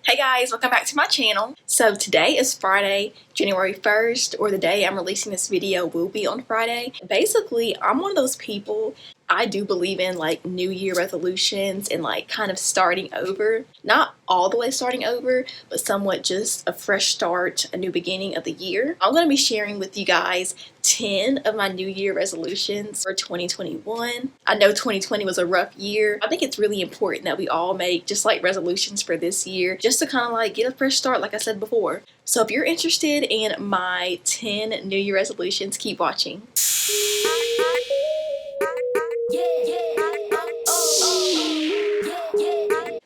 Hey guys, welcome back to my channel. So today is Friday, January 1st, or the day I'm releasing this video will be on Friday. Basically, I'm one of those people, I do believe in like New Year resolutions and like kind of starting over. Not all the way starting over, but somewhat just a fresh start, a new beginning of the year. I'm going to be sharing with you guys 10 of my New Year resolutions for 2021. I know 2020 was a rough year. I think it's really important that we all make just like resolutions for this year, just to kind of like get a fresh start, like I said before. So if you're interested in my 10 New Year resolutions, keep watching.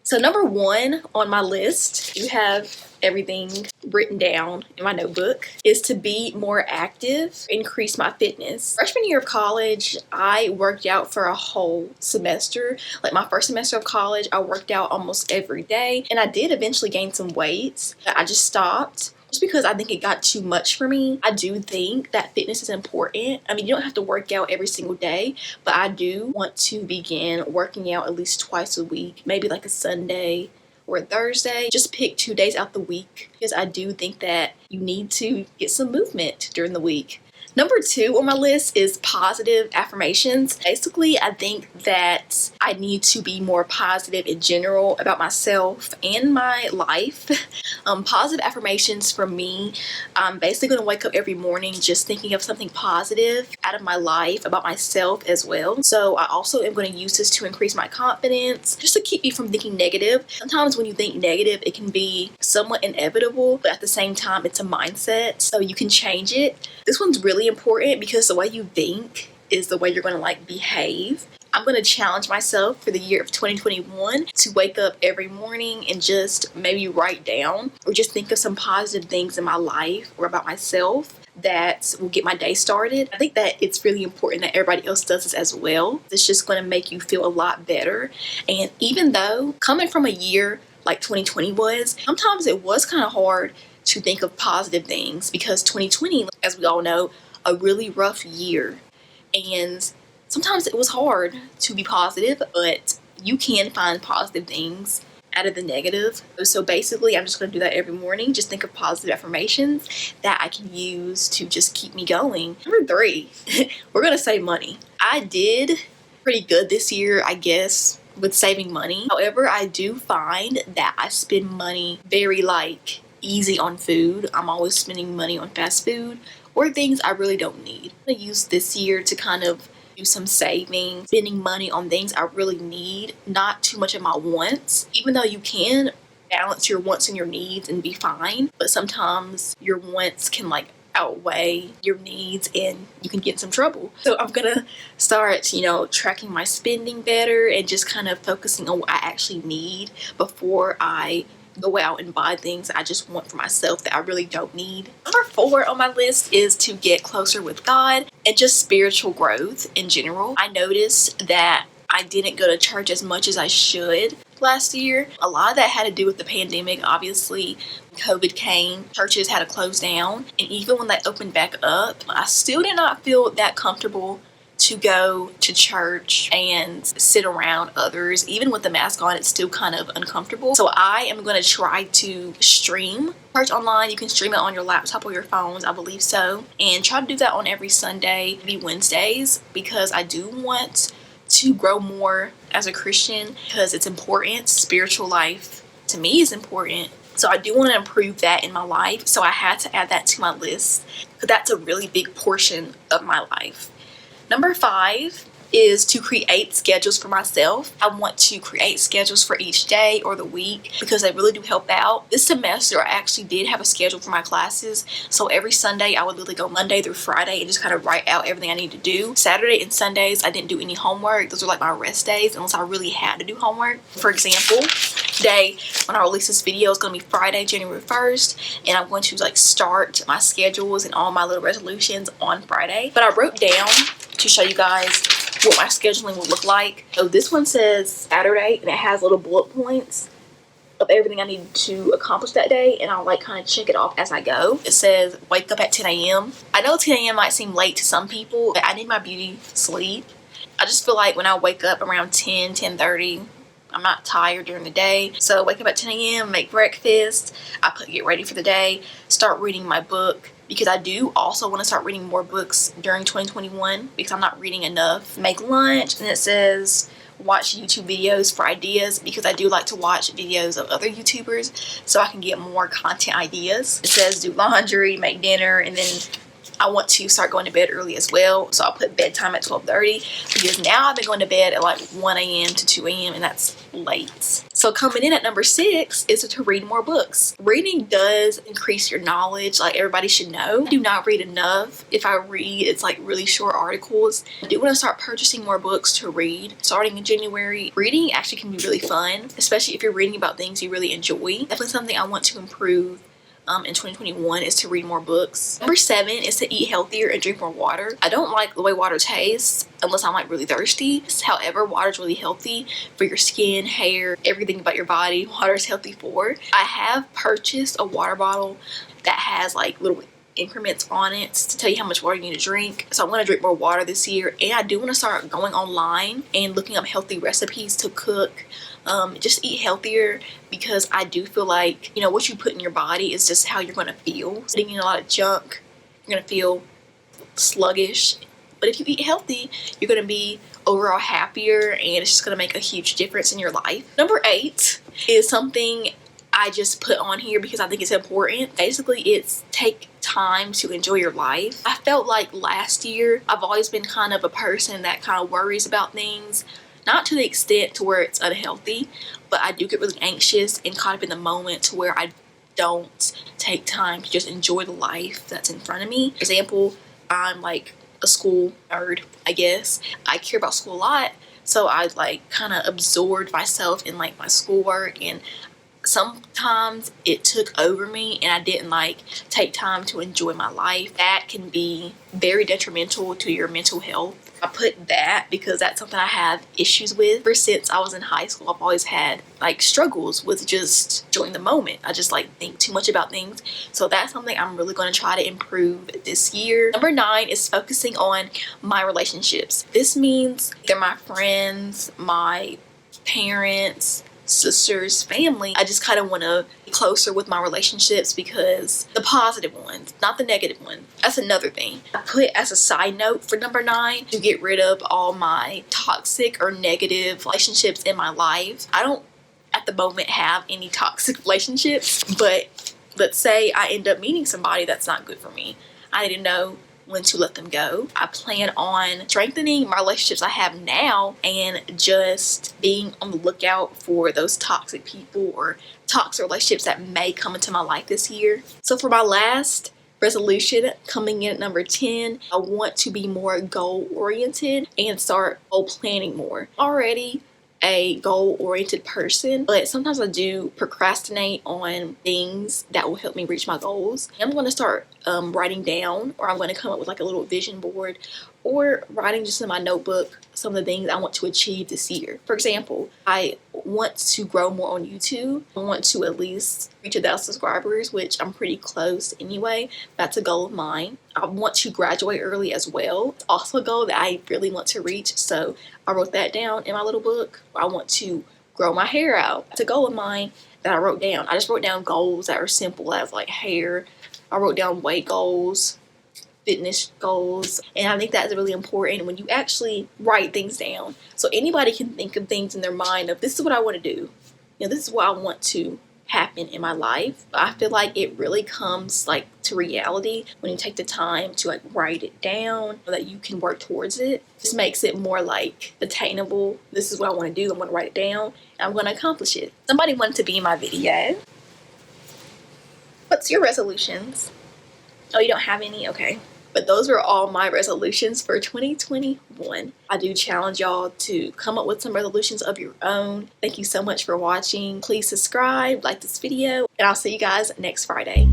So number one on my list, you have everything written down in my notebook, is to be more active, increase my fitness. Freshman year of college, I worked out for a whole semester. Like my first semester of college, I worked out almost every day, and I did eventually gain some weight. I just stopped. Just because I think it got too much for me. I do think that fitness is important. I mean, you don't have to work out every single day, but I do want to begin working out at least twice a week, maybe like a Sunday or a Thursday. Just pick 2 days out the week because I do think that you need to get some movement during the week. Number two on my list is positive affirmations. Basically, I think that I need to be more positive in general about myself and my life. Positive affirmations for me, I'm basically going to wake up every morning just thinking of something positive out of my life, about myself as well. So I also am going to use this to increase my confidence, just to keep me from thinking negative. Sometimes when you think negative, it can be somewhat inevitable, but at the same time, it's a mindset, so you can change it. This one's really important because the way you think is the way you're going to like behave. I'm going to challenge myself for the year of 2021 to wake up every morning and just maybe write down or just think of some positive things in my life or about myself that will get my day started. I think that it's really important that everybody else does this as well. It's just going to make you feel a lot better. And even though coming from a year like 2020 was, sometimes it was kind of hard to think of positive things because 2020, as we all know, a really rough year. And sometimes it was hard to be positive, but you can find positive things out of the negative. So basically, I'm just going to do that every morning. Just think of positive affirmations that I can use to just keep me going. Number three, we're going to save money. I did pretty good this year, I guess, with saving money. However, I do find that I spend money very easy on food. I'm always spending money on fast food or things I really don't need. I'm going to use this year to kind of do some saving, spending money on things I really need, not too much of my wants. Even though you can balance your wants and your needs and be fine, but sometimes your wants can like outweigh your needs and you can get in some trouble. So I'm gonna start, tracking my spending better and just kind of focusing on what I actually need before I go out and buy things I just want for myself that I really don't need. Number four on my list is to get closer with God and just spiritual growth in general. I noticed that I didn't go to church as much as I should last year. A lot of that had to do with the pandemic. Obviously, COVID came, churches had to close down, and even when they opened back up, I still did not feel that comfortable to go to church and sit around others. Even with the mask on, it's still kind of uncomfortable. So I am going to try to stream church online. You can stream it on your laptop or your phones, I believe so. And try to do that on every Sunday, maybe Wednesdays, because I do want to grow more as a Christian because it's important. Spiritual life to me is important. So I do want to improve that in my life. So I had to add that to my list because that's a really big portion of my life. Number five is to create schedules for myself. I want to create schedules for each day or the week because they really do help out. This semester, I actually did have a schedule for my classes. So every Sunday, I would literally go Monday through Friday and just kind of write out everything I need to do. Saturday and Sundays, I didn't do any homework. Those are like my rest days unless I really had to do homework. For example, today, when I release this video, it's going to be Friday, January 1st, and I'm going to start my schedules and all my little resolutions on Friday. But I wrote down to show you guys what my scheduling will look like. So this one says Saturday, and it has little bullet points of everything I need to accomplish that day, and I'll kind of check it off as I go. It says wake up at 10 a.m. I know 10 a.m. might seem late to some people, but I need my beauty sleep. I just feel like when I wake up around 10, 10:30, I'm not tired during the day. So wake up at 10 a.m., make breakfast, get ready for the day, start reading my book, because I do also want to start reading more books during 2021 because I'm not reading enough. Make lunch, and it says watch YouTube videos for ideas, because I do like to watch videos of other YouTubers so I can get more content ideas. It says do laundry, make dinner, and then I want to start going to bed early as well. So I'll put bedtime at 12:30, because now I've been going to bed at like 1 a.m. to 2 a.m. and that's late. So coming in at number 6 is to read more books. Reading does increase your knowledge, like everybody should know. I do not read enough. If I read, it's like really short articles. I do want to start purchasing more books to read. Starting in January, reading actually can be really fun, especially if you're reading about things you really enjoy. Definitely something I want to improve in 2021 is to read more books. Number 7 is to eat healthier and drink more water. I don't like the way water tastes unless I'm like really thirsty. However, water is really healthy for your skin, hair, everything about your body. Water is healthy for. I have purchased a water bottle that has like little increments on it to tell you how much water you need to drink. So I want to drink more water this year, and I do want to start going online and looking up healthy recipes to cook. Just eat healthier, because I do feel like, you know, what you put in your body is just how you're going to feel. Eating a lot of junk, you're going to feel sluggish. But if you eat healthy, you're going to be overall happier, and it's just going to make a huge difference in your life. Number 8 is something I just put on here because I think it's important. Basically, it's take time to enjoy your life. I felt like last year, I've always been kind of a person that kind of worries about things. Not to the extent to where it's unhealthy, but I do get really anxious and caught up in the moment to where I don't take time to just enjoy the life that's in front of me. For example, I'm like a school nerd, I guess. I care about school a lot, so I like kind of absorbed myself in like my schoolwork, and sometimes it took over me and I didn't like take time to enjoy my life. That can be very detrimental to your mental health. I put that because that's something I have issues with. Ever since I was in high school, I've always had like struggles with just enjoying the moment. I just like think too much about things. So that's something I'm really going to try to improve this year. Number 9 is focusing on my relationships. This means they're my friends, my parents, sisters, family. I just kind of want to be closer with my relationships, because the positive ones, not the negative ones. That's another thing I put as a side note for number 9, to get rid of all my toxic or negative relationships in my life. I don't at the moment have any toxic relationships, but let's say I end up meeting somebody that's not good for me. I need to know when to let them go. I plan on strengthening my relationships I have now and just being on the lookout for those toxic people or toxic relationships that may come into my life this year. So for my last resolution, coming in at number 10, I want to be more goal oriented and start goal planning more. Already a goal-oriented person, but sometimes I do procrastinate on things that will help me reach my goals. I'm going to start writing down, or I'm going to come up with like a little vision board, or writing just in my notebook some of the things I want to achieve this year. For example, I want to grow more on YouTube. I want to at least reach 1,000 subscribers, which I'm pretty close anyway. That's a goal of mine. I want to graduate early as well. It's also a goal that I really want to reach, so I wrote that down in my little book. I want to grow my hair out. It's a goal of mine that I wrote down. I just wrote down goals that are simple, as like hair. I wrote down weight goals, fitness goals, and I think that's really important when you actually write things down. So anybody can think of things in their mind of, this is what I want to do. You know, this is what I want to happen in my life. But I feel like it really comes like to reality when you take the time to like write it down so that you can work towards it. Just makes it more like attainable. This is what I want to do. I'm going to write it down and I'm going to accomplish it. Somebody wanted to be in my video. What's your resolutions? Oh, you don't have any? Okay. But those are all my resolutions for 2021. I do challenge y'all to come up with some resolutions of your own. Thank you so much for watching. Please subscribe, like this video, and I'll see you guys next Friday.